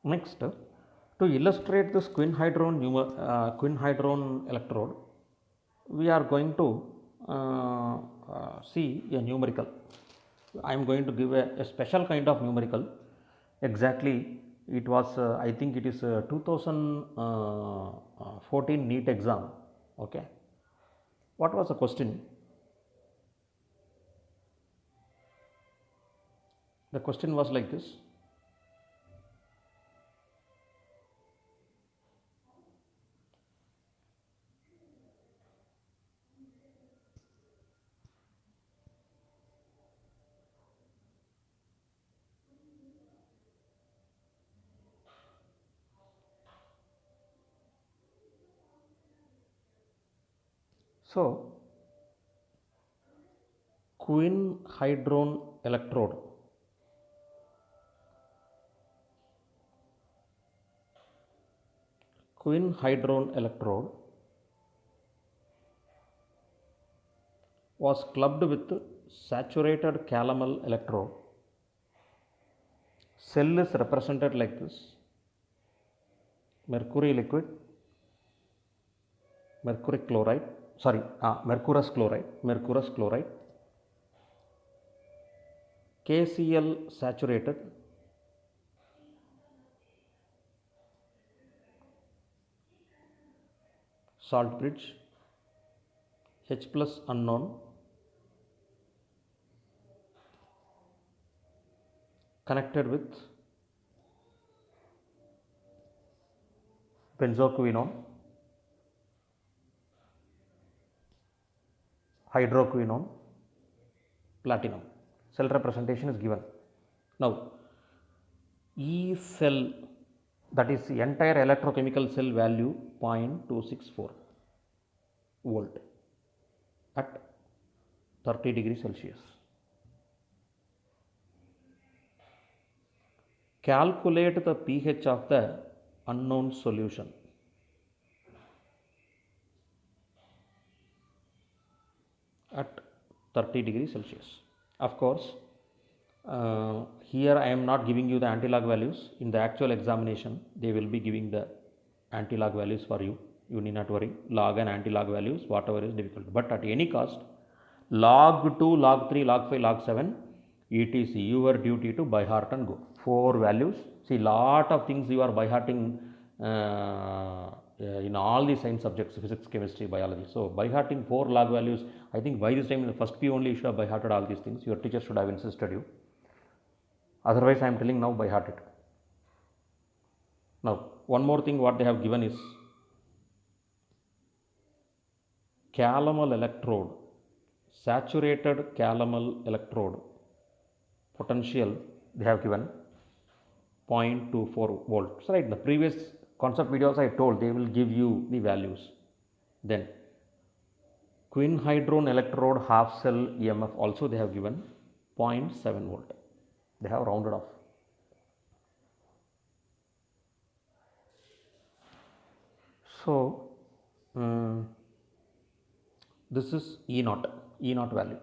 Next, to illustrate this quinhydron electrode, we are going to see a numerical. I am going to give a special kind of numerical. Exactly, it was I think it is 2014 NEET exam. Okay, what was the question? The question was like this. So, quinhydron electrode was clubbed with saturated calomel electrode. Cell is represented like this: mercury liquid, mercurous chloride, KCl saturated, salt bridge, H plus unknown, connected with benzoquinone, hydroquinone, platinum. Cell representation is given. Now, E cell, that is the entire electrochemical cell value 0.264 volt at 30 degrees Celsius. Calculate the pH of the unknown solution. At 30 degrees Celsius. Of course, here I am not giving you the anti-log values. In the actual examination, they will be giving the anti-log values for you. You need not worry. Log and anti-log values, whatever is difficult. But at any cost, log 2, log 3, log 5, log 7, it is your duty to by heart and go. 4 values. See, lot of things you are by hearting in all the science subjects, physics, chemistry, biology. So, by hearting 4 log values, I think by this time in the first P only you should have by hearted all these things. Your teacher should have insisted you. Otherwise, I am telling now by heart it. Now, one more thing what they have given is calomel electrode, saturated calomel electrode potential they have given 0.24 volts. Right, the previous concept videos I told they will give you the values. Then quinhydron electrode half cell EMF also they have given 0.7 volt. They have rounded off. So, this is E naught value.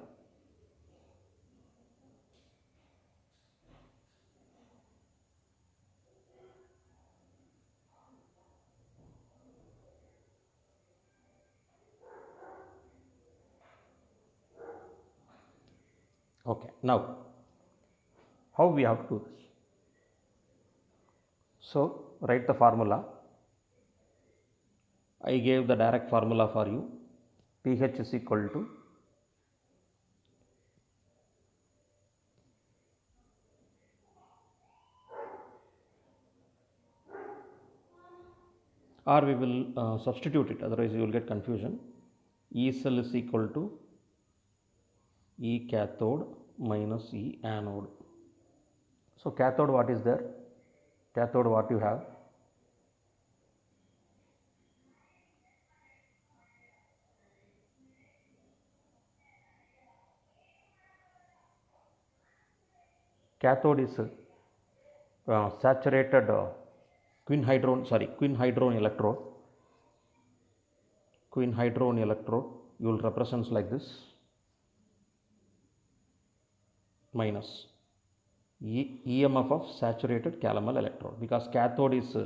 Okay, now how we have to do this? So, write the formula. I gave the direct formula for you. pH is equal to or we will substitute it, otherwise you will get confusion. E cell is equal to E cathode minus E anode. So, cathode what is there? Cathode what you have? Cathode is saturated quinhydron electrode. Quinhydron electrode you will represent like this, minus. EMF of saturated calomel electrode, because cathode is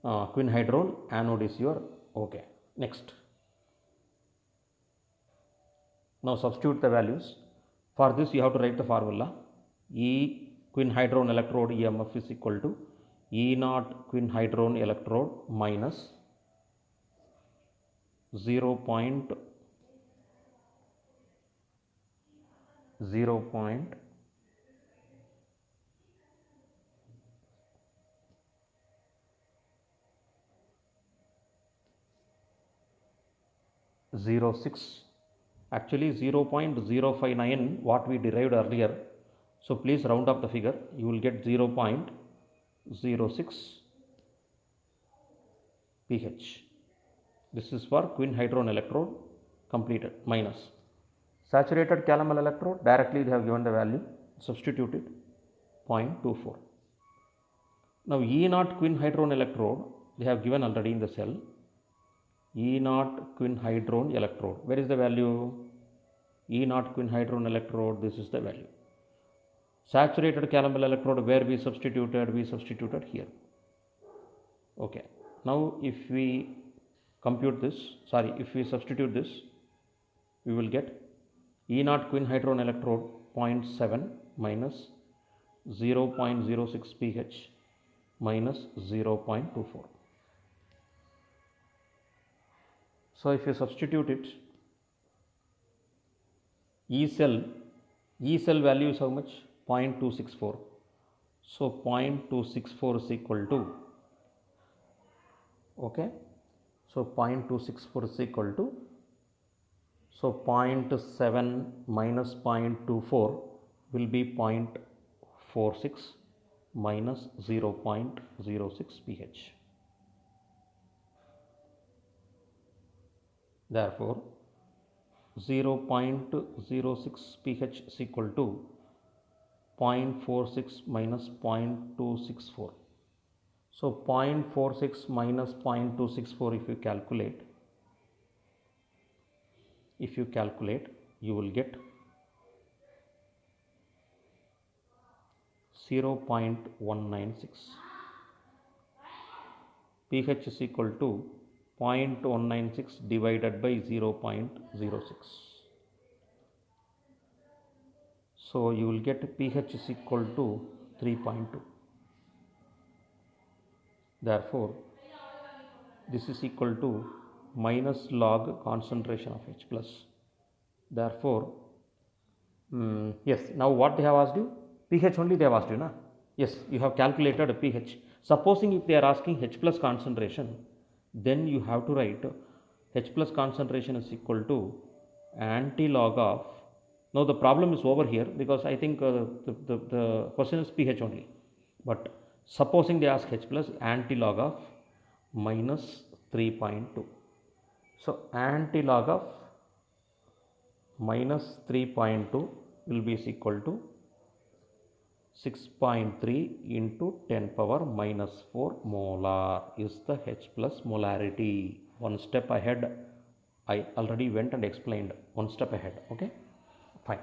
quinhydrone, anode is your okay. Next, now substitute the values. For this you have to write the formula. E quinhydrone electrode EMF is equal to E naught quinhydrone electrode minus 0.0 0.06, actually 0.059 what we derived earlier. So please round up the figure, you will get 0.06 pH. This is for quinhydrone electrode completed. Minus saturated calomel electrode, directly they have given the value, substituted 0.24. Now E naught quinhydrone electrode they have given already in the cell. E naught quinhydrone electrode, where is the value? E naught quinhydrone electrode, this is the value. Saturated calomel electrode, where we substituted here. Okay, now if we compute this, if we substitute this, we will get E naught quinhydrone electrode 0.7 minus 0.06 pH minus 0.24. So if you substitute it, E cell value is how much? 0.264. So 0.264 is equal to, okay, so 0.264 is equal to, so 0.7 minus 0.24 will be 0.46 minus 0.06 pH. Therefore 0.06 pH is equal to 0.46 minus 0.264. So 0.46 minus 0.264, if you calculate, you will get 0.196. pH is equal to 0.196 divided by 0.06. So you will get pH is equal to 3.2. Therefore this is equal to minus log concentration of H plus. Therefore yes, now what they have asked you? pH only they have asked you, na? Yes, you have calculated a pH. Supposing if they are asking H plus concentration, then you have to write H plus concentration is equal to anti-log of, now the problem is over here, because I think the question is pH only, but supposing they ask H plus, anti-log of minus 3.2. So anti-log of minus 3.2 will be equal to 6.3 into 10 power minus 4 molar is the H plus molarity. One step ahead, I already went and explained, one step ahead. Okay, fine.